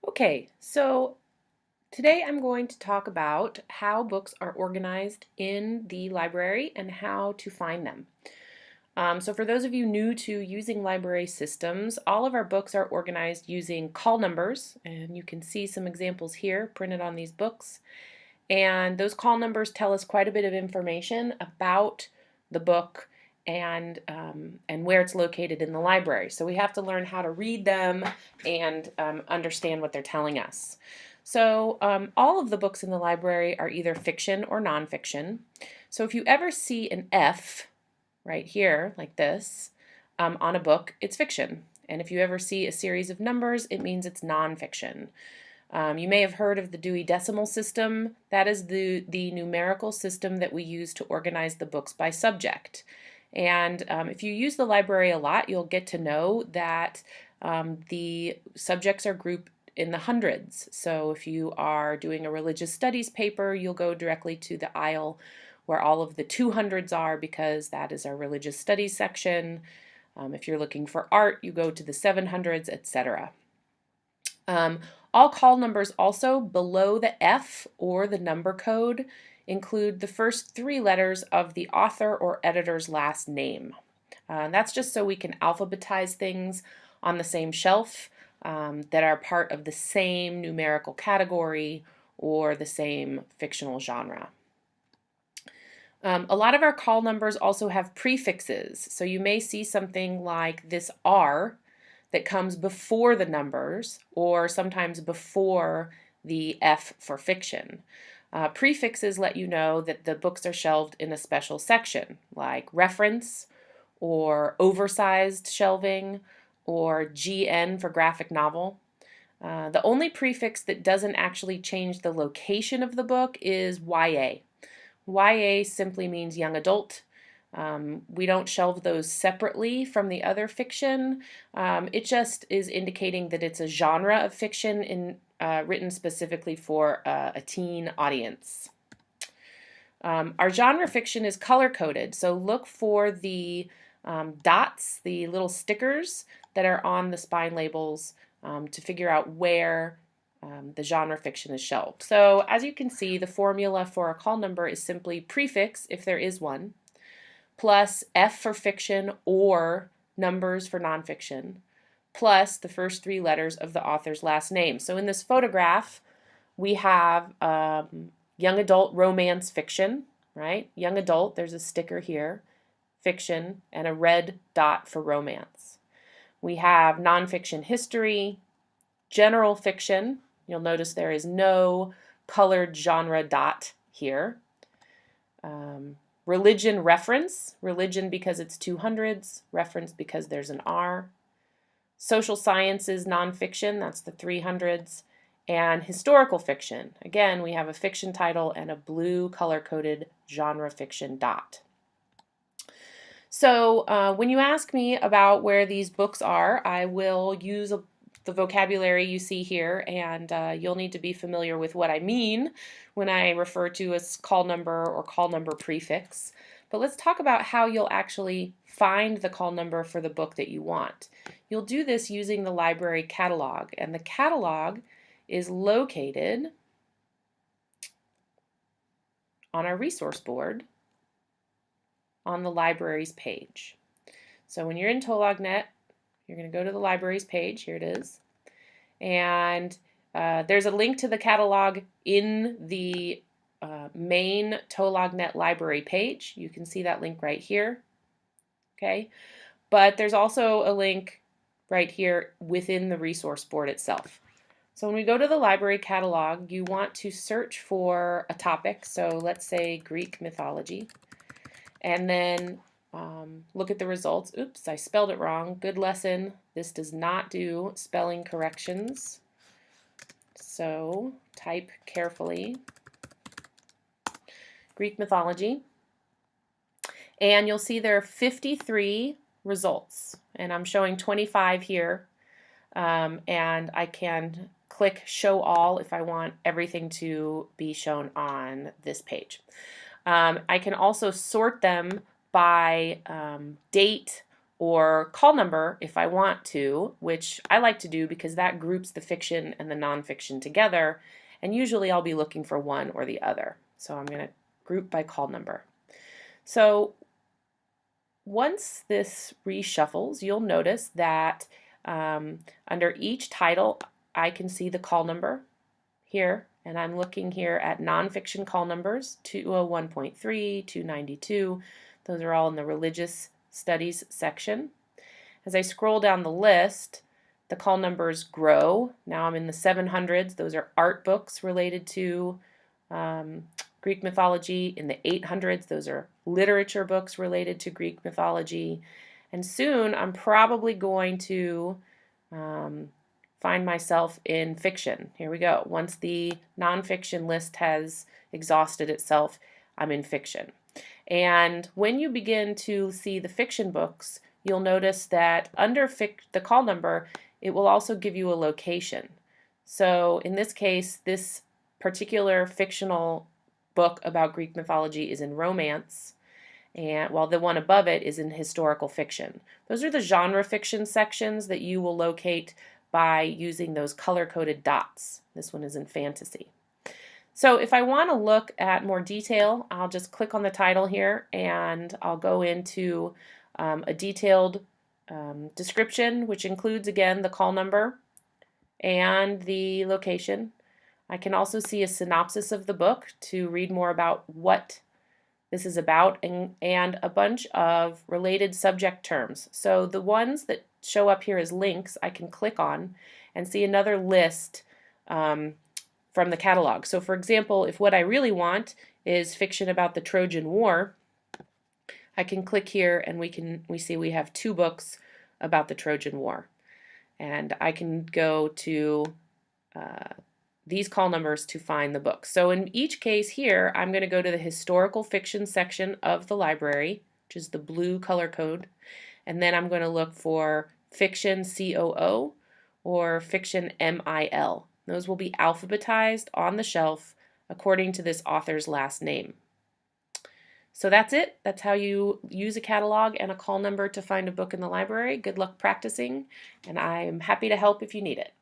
Okay, so today I'm going to talk about how books are organized in the library and how to find them. So for those of you new to using library systems, all of our books are organized using call numbers, and you can see some examples here printed on these books. And those call numbers tell us quite a bit of information about the book and where it's located in the library. So we have to learn how to read them and understand what they're telling us. So all of the books in the library are either fiction or nonfiction. So if you ever see an F right here, like this, on a book, it's fiction. And if you ever see a series of numbers, it means it's nonfiction. You may have heard of the Dewey Decimal System. That is the numerical system that we use to organize the books by subject. And if you use the library a lot, you'll get to know that the subjects are grouped in the hundreds. So if you are doing a religious studies paper, you'll go directly to the aisle where all of the 200s are, because that is our religious studies section. If you're looking for art, you go to the 700s, etc. All call numbers also below the F or the number code include the first three letters of the author or editor's last name. That's just so we can alphabetize things on the same shelf that are part of the same numerical category or the same fictional genre. A lot of our call numbers also have prefixes, so you may see something like this R that comes before the numbers or sometimes before the F for fiction. Prefixes let you know that the books are shelved in a special section, like reference or oversized shelving or GN for graphic novel. The only prefix that doesn't actually change the location of the book is YA. YA simply means young adult. We don't shelve those separately from the other fiction. It just is indicating that it's a genre of fiction written specifically for a teen audience. Our genre fiction is color-coded, so look for the dots, the little stickers that are on the spine labels to figure out where the genre fiction is shelved. So as you can see, the formula for a call number is simply prefix, if there is one, plus F for fiction or numbers for nonfiction, plus the first three letters of the author's last name. So in this photograph, we have young adult romance fiction, right? Young adult, there's a sticker here, fiction, and a red dot for romance. We have nonfiction history, general fiction. You'll notice there is no colored genre dot here. Religion reference, religion because it's 200s, reference because there's an R. Social sciences nonfiction, that's the 300s. And historical fiction, again, we have a fiction title and a blue color-coded genre fiction dot. So when you ask me about where these books are, I will use the vocabulary you see here, and you'll need to be familiar with what I mean when I refer to a call number or call number prefix. But let's talk about how you'll actually find the call number for the book that you want. You'll do this using the library catalog, and the catalog is located on our resource board on the libraries page. So when you're in TOLOGNET, you're going to go to the libraries page. Here it is. And there's a link to the catalog in the main TOLOGNET library page. You can see that link right here. Okay. But there's also a link right here within the resource board itself. So when we go to the library catalog, you want to search for a topic. So let's say Greek mythology. And then look at the results. Oops, I spelled it wrong. Good lesson. This does not do spelling corrections. So type carefully. Greek mythology. And you'll see there are 53 results. And I'm showing 25 here. And I can click show all if I want everything to be shown on this page. I can also sort them by date or call number if I want to, which I like to do because that groups the fiction and the nonfiction together, and usually I'll be looking for one or the other. So I'm going to group by call number. So once this reshuffles, you'll notice that under each title I can see the call number here, and I'm looking here at nonfiction call numbers 201.3, 292. Those are all in the religious studies section. As I scroll down the list, the call numbers grow. Now I'm in the 700s. Those are art books related to Greek mythology. In the 800s, those are literature books related to Greek mythology. And soon I'm probably going to find myself in fiction. Here we go. Once the nonfiction list has exhausted itself, I'm in fiction. And when you begin to see the fiction books, you'll notice that under the call number, it will also give you a location. So in this case, this particular fictional book about Greek mythology is in romance, and while the one above it is in historical fiction. Those are the genre fiction sections that you will locate by using those color-coded dots. This one is in fantasy. So if I want to look at more detail, I'll just click on the title here and I'll go into a detailed description, which includes, again, the call number and the location. I can also see a synopsis of the book to read more about what this is about, and a bunch of related subject terms. So the ones that show up here as links, I can click on and see another list from the catalog. So for example, if what I really want is fiction about the Trojan War, I can click here and we see we have 2 books about the Trojan War. And I can go to these call numbers to find the books. So in each case here, I'm going to go to the historical fiction section of the library, which is the blue color code, and then I'm going to look for fiction COO or fiction MIL. Those will be alphabetized on the shelf according to this author's last name. So that's it. That's how you use a catalog and a call number to find a book in the library. Good luck practicing, and I'm happy to help if you need it.